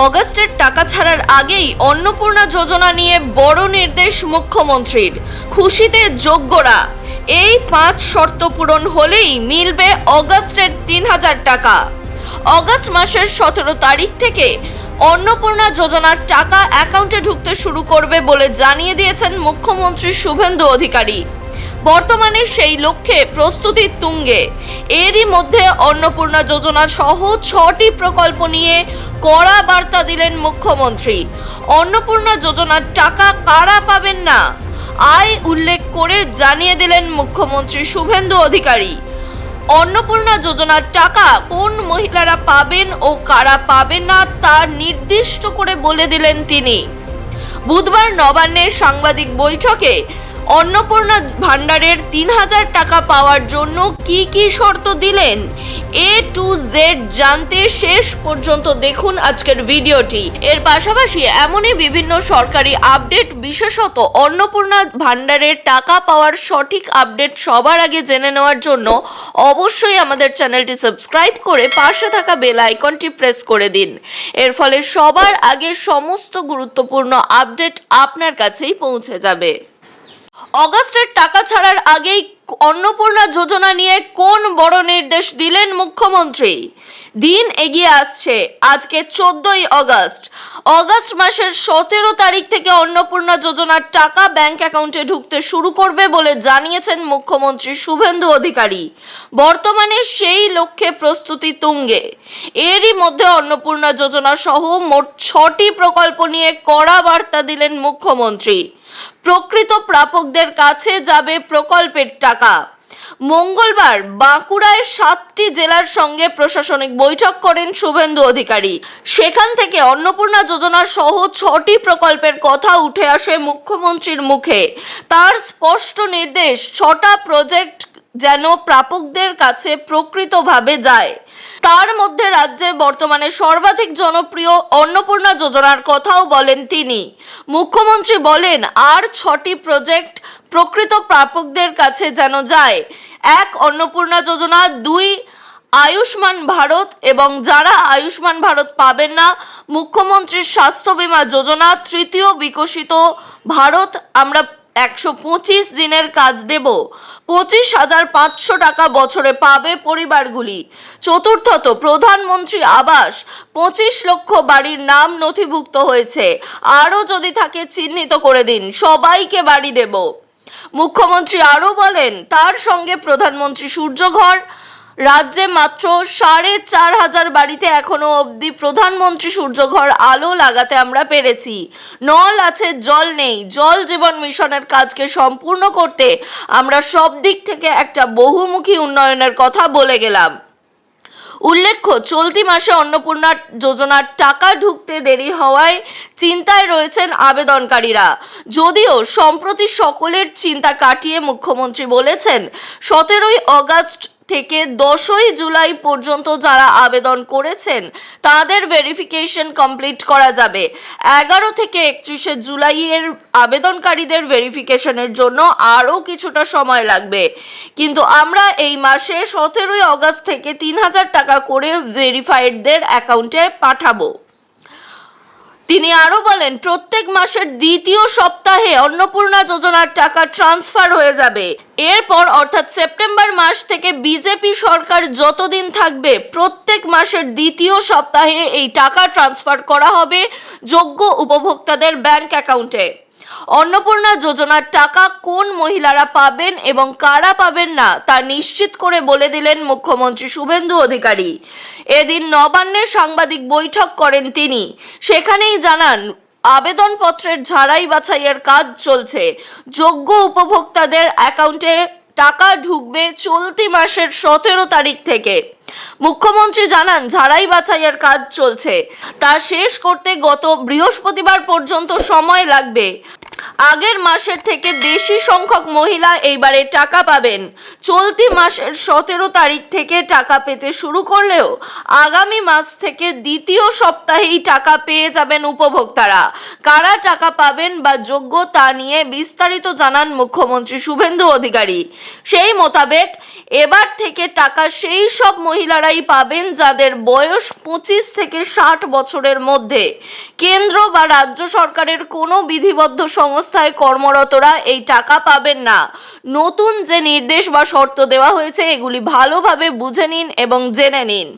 অগাস্টের টাকা ছাড়ার আগেই অন্নপূর্ণা যোজনা নিয়ে বড় নির্দেশ মুখ্যমন্ত্রীর। খুশিতে যোগ্যরা। এই 5 শর্ত পূরণ হলেই মিলবে অগাস্টের 3000 টাকা। অগাস্ট মাসের 17 তারিখ থেকে অন্নপূর্ণা যোজনার টাকা অ্যাকাউন্টে ঢুকতে শুরু করবে বলে জানিয়ে দিয়েছেন মুখ্যমন্ত্রী শুভেন্দু অধিকারী। বর্তমানে সেই লক্ষ্যে প্রস্তুতি তুঙ্গে। এরই মধ্যে অন্নপূর্ণা যোজনা সহ 6টি প্রকল্প নিয়ে কড়া বার্তা দিলেন মুখ্যমন্ত্রী। অন্নপূর্ণা যোজনার টাকা কারা পাবেন না, আয় উল্লেখ করে জানিয়ে দিলেন মুখ্যমন্ত্রী শুভেন্দু অধিকারী। অন্নপূর্ণা যোজনার টাকা কোন মহিলারা পাবেন ও কারা পাবেন না তা নির্দিষ্ট করে বলে দিলেন তিনি। বুধবার নবান্নে সাংবাদিক বৈঠকে অন্নপূর্ণা ভান্ডারের 3000 টাকা পাওয়ার জন্য কি কি শর্ত দিলেন A to Z জানতে শেষ পর্যন্ত দেখুন আজকের ভিডিওটি। এর পাশাপাশি এমনই বিভিন্ন সরকারি আপডেট, বিশেষত অন্নপূর্ণা ভান্ডারের টাকা পাওয়ার সঠিক আপডেট সবার আগে জেনে নেওয়ার জন্য অবশ্যই আমাদের চ্যানেলটি সাবস্ক্রাইব করে পাশে থাকা বেল আইকনটি প্রেস করে দিন। এর ফলে সবার আগে সমস্ত গুরুত্বপূর্ণ আপডেট আপনার কাছেই পৌঁছে যাবে। অগাস্টের টাকা ছাড়ার আগেই অন্নপূর্ণা যোজনা নিয়ে কোন বড় নির্দেশ দিলেন মুখ্যমন্ত্রী? দিন এগিয়ে আসছে, আজকে 14ই অগাস্ট। অগাস্ট মাসের 17 তারিখ থেকে অন্নপূর্ণা যোজনার টাকা ব্যাংক অ্যাকাউন্টে ঢুকতে শুরু করবে বলে জানিয়েছেন মুখ্যমন্ত্রী শুভেন্দু অধিকারী। বর্তমানে সেই লক্ষ্যে প্রস্তুতি তুঙ্গে। এরই মধ্যে অন্নপূর্ণা যোজনা সহ মোট 6টি প্রকল্প নিয়ে কড়া বার্তা দিলেন মুখ্যমন্ত্রী। প্রকৃত প্রাপকদের কাছে যাবে প্রকল্পের টাকা। মঙ্গলবার বাঁকুড়ায় 7টি জেলার সঙ্গে প্রশাসনিক বৈঠক করেন শুভেন্দু অধিকারী। সেখান থেকে অন্নপূর্ণা যোজনা সহ 6টি প্রকল্পের কথা উঠে আসে মুখ্যমন্ত্রীর মুখে। তার স্পষ্ট নির্দেশ, 6টা প্রজেক্ট যেন প্রাপকদের কাছে প্রকৃতভাবে যায়। তার মধ্যে রাজ্যে বর্তমানে সর্বাধিক জনপ্রিয় অন্নপূর্ণা যোজনার কথাও বলেন তিনি। মুখ্যমন্ত্রী বলেন, আর 6টি প্রজেক্ট প্রকৃত প্রাপকদের কাছে যেন যায়। 1 অন্নপূর্ণা যোজনা, 2 আয়ুষ্মান ভারত এবং যারা আয়ুষ্মান ভারত পাবেন না মুখ্যমন্ত্রীর স্বাস্থ্য বীমা যোজনা, 3য় বিকশিত ভারত, আমরা 125 দিনের কাজ দেব, 25,500 টাকা বছরে পাবে পরিবারগুলি। 4র্থত প্রধানমন্ত্রী আবাস, 25 লক্ষ বাড়ির নাম নথিভুক্ত হয়েছে, আরও যদি থাকে চিহ্নিত করে দিন, সবাইকে বাড়ি দেব। মুখ্যমন্ত্রী আরও বলেন, তার সঙ্গে প্রধানমন্ত্রী সূর্যঘর, রাজ্যে মাত্র 4500 বাড়িতে এখনো অবধি প্রধানমন্ত্রী সূর্যঘর আলো লাগাতে আমরা পেরেছি। নল আছে, জল নেই। জল জীবন মিশনের কাজকে সম্পূর্ণ করতে আমরা সব দিক থেকে একটা বহুমুখী উন্নয়নের কথা বলে গেলাম। উল্লেখ্য, চলতি মাসে অন্নপূর্ণা যোজনার টাকা ঢুকতে দেরি হওয়ায় চিন্তায় রয়েছেন আবেদনকারীরা। যদিও সম্প্রতি সকলের চিন্তা কাটিয়ে মুখ্যমন্ত্রী বলেছেন, 17ই অগাস্ট থেকে 10ই জুলাই পর্যন্ত যারা আবেদন করেছেন তাদের ভেরিফিকেশন কমপ্লিট করা যাবে। 11 থেকে 31শে জুলাইয়ের আবেদনকারীদের ভেরিফিকেশনের জন্য আরও কিছুটা সময় লাগবে, কিন্তু আমরা এই মাসে 17ই অগাস্ট থেকে 3000 টাকা করে ভেরিফাইডদের অ্যাকাউন্টে পাঠাবো। তিনি আরো বলেন, প্রত্যেক মাসের 2য় সপ্তাহে অন্নপূর্ণা যোজনার টাকা ট্রান্সফার হয়ে যাবে। এরপর অর্থাৎ সেপ্টেম্বর মাস থেকে বিজেপি সরকার যতদিন থাকবে প্রত্যেক মাসের 2য় সপ্তাহে এই টাকা ট্রান্সফার করা হবে যোগ্য উপভোক্তাদের ব্যাংক অ্যাকাউন্টে। অন্নপূর্ণা যোজনার টাকা কোন মহিলারা পাবেন এবং কারা পাবেন না তা নিশ্চিত করে বলে দিলেন মুখ্যমন্ত্রী শুভেন্দু অধিকারী। এদিন নবান্নে সাংবাদিক বৈঠক করেন তিনি। সেখানেই জানান, আবেদনপত্রের ঝাড়াই বাছাইয়ের কাজ চলছে। যোগ্য উপভোক্তাদের অ্যাকাউন্টে টাকা ঢুকবে চলতি মাসের 17 তারিখ থেকে। মুখ্যমন্ত্রী জানান, ঝাড়াই বাছাইয়ের কাজ চলছে, তা শেষ করতে গত বৃহস্পতিবার পর্যন্ত সময় লাগবে। আগের মাসের থেকে বেশি সংখ্যক মহিলা এইবারে টাকা পাবেন। চলতি মাসের 17 তারিখ থেকে টাকা পেতে শুরু করলেও আগামী মাস থেকে দ্বিতীয় সপ্তাহেই টাকা পেয়ে যাবেন উপভোক্তারা। কারা টাকা পাবেন বা যোগ্য তা নিয়ে বিস্তারিত জানান মুখ্যমন্ত্রী শুভেন্দু অধিকারী। সেই মোতাবেক এবার থেকে টাকা সেই সব মহিলারাই পাবেন যাদের বয়স 25 থেকে 60 বছরের মধ্যে। কেন্দ্র বা রাজ্য সরকারের কোনো বিধিবদ্ধ সংস্থায় কর্মরতরা এই টাকা পাবেন না। নতুন যে নির্দেশ বা শর্ত দেওয়া হয়েছে এগুলি ভালোভাবে বুঝে নিন এবং জেনে নিন।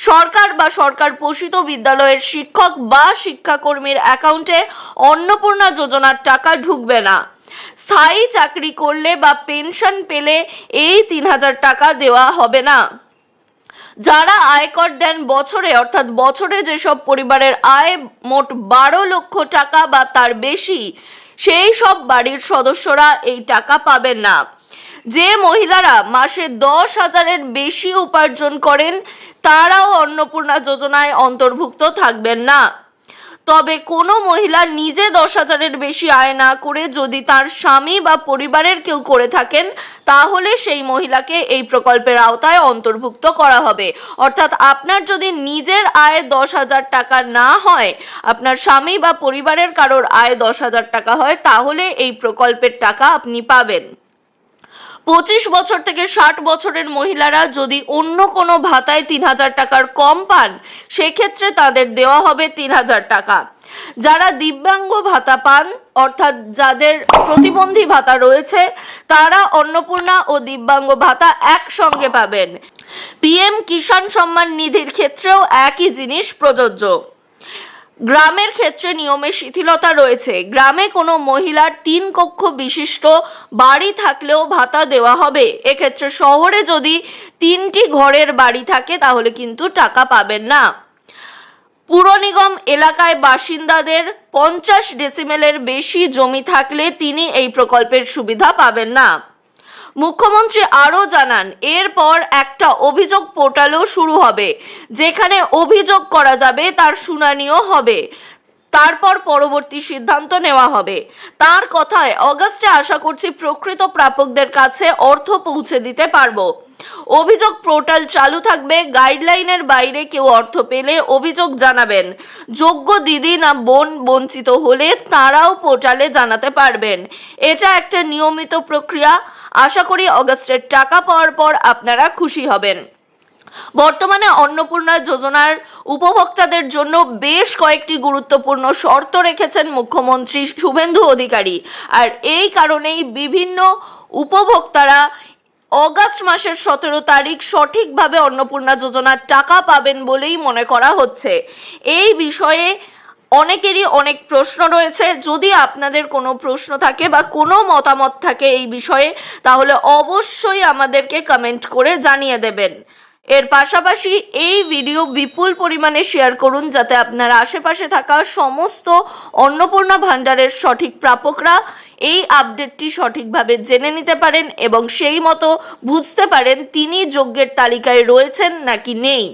সরকার বা সরকার পোষিত বিদ্যালয়ের শিক্ষক বা শিক্ষাকর্মীর অ্যাকাউন্টে অন্নপূর্ণা যোজনার টাকা ঢুকবে না। স্থায়ী চাকরি করলে বা পেনশন পেলে এই 3000 টাকা দেওয়া হবে না। যারা আয়কর দেন বছরে, অর্থাৎ বছরে যেসব পরিবারের আয় মোট 12 লক্ষ টাকা বা তার বেশি, সেই সব বাড়ির সদস্যরা এই টাকা পাবেন না। যে মহিলারা মাসে 10,000-এর বেশি উপার্জন করেন তারাও অন্নপূর্ণা যোজনায় অন্তর্ভুক্ত থাকবেন না। তবে কোনো মহিলা নিজে 10,000-এর বেশি আয় না করে যদি তার স্বামী বা পরিবারের কেউ করে থাকেন তাহলে সেই মহিলাকে এই প্রকল্পের আওতায় অন্তর্ভুক্ত করা হবে। অর্থাৎ আপনার যদি নিজের আয় 10,000 টাকা না হয়, আপনার স্বামী বা পরিবারের কারোর আয় 10,000 টাকা হয়, তাহলে এই প্রকল্পের টাকা আপনি পাবেন। 25 বছর থেকে 60 বছরের মহিলারা যদি অন্য কোনো ভাতায় 3000 টাকার কম পান সেক্ষেত্রে তাদের দেওয়া হবে 3000 টাকা। যারা দিব্যাঙ্গ ভাতা পান, অর্থাৎ যাদের প্রতিবন্ধী ভাতা রয়েছে, তারা অন্নপূর্ণা ও দিব্যাঙ্গ ভাতা একসঙ্গে পাবেন। পিএম কিষাণ সম্মান নিধির ক্ষেত্রেও একই জিনিস প্রযোজ্য। গ্রামের ক্ষেত্রে নিয়মে শিথিলতা রয়েছে। গ্রামে কোনো মহিলার 3 কক্ষ বিশিষ্ট বাড়ি থাকলেও ভাতা দেওয়া হবে। এক্ষেত্রে শহরে যদি 3টি ঘরের বাড়ি থাকে তাহলে কিন্তু টাকা পাবেন না। পুর নিগম এলাকায় বাসিন্দাদের 50 ডেসিমেলের বেশি জমি থাকলে তিনি এই প্রকল্পের সুবিধা পাবেন না। মুখ্যমন্ত্রী আরও জানান, এরপর একটা অভিযোগ পোর্টালও শুরু হবে, যেখানে অভিযোগ করা যাবে, তার শুনানিও হবে, তারপর পরবর্তী সিদ্ধান্ত নেওয়া হবে। তার কথায় অগাস্টে আশা করছি প্রকৃত প্রাপকদের কাছে অর্থ পৌঁছে দিতে পারবো। অভিযোগ পোর্টাল চালু থাকবে। গাইডলাইনের বাইরে কেউ অর্থ পেলে অভিযোগ জানাবেন। যোগ্য দিদি না বোন বঞ্চিত হলে তারাও পোর্টালে জানাতে পারবেন। এটা একটা নিয়মিত প্রক্রিয়া। আশা করি অগাস্টের টাকা পাওয়ার পর আপনারা খুশি হবেন। বর্তমানে অন্নপূর্ণা যোজনার উপভোক্তাদের জন্য বেশ কয়েকটি গুরুত্বপূর্ণ শর্ত রেখেছেন মুখ্যমন্ত্রী শুভেন্দু অধিকারী। আর এই কারণেই বিভিন্ন উপভোক্তারা অগাস্ট মাসের 17 তারিখ সঠিকভাবে অন্নপূর্ণা যোজনার টাকা পাবেন বলেই মনে করা হচ্ছে। এই বিষয়ে অনেকেরই অনেক প্রশ্ন রয়েছে। যদি আপনাদের কোনো প্রশ্ন থাকে বা কোনো মতামত থাকে এই বিষয়ে, তাহলে অবশ্যই আমাদেরকে কমেন্ট করে জানিয়ে দেবেন। এর পাশাপাশি এই ভিডিও বিপুল পরিমাণে শেয়ার করুন যাতে আপনার আশেপাশে থাকা সমস্ত অন্নপূর্ণা ভাণ্ডারের সঠিক প্রাপকরা এই আপডেটটি সঠিকভাবে জেনে নিতে পারেন এবং সেই মতো বুঝতে পারেন তিনি যোগ্যের তালিকায় রয়েছেন নাকি নেই।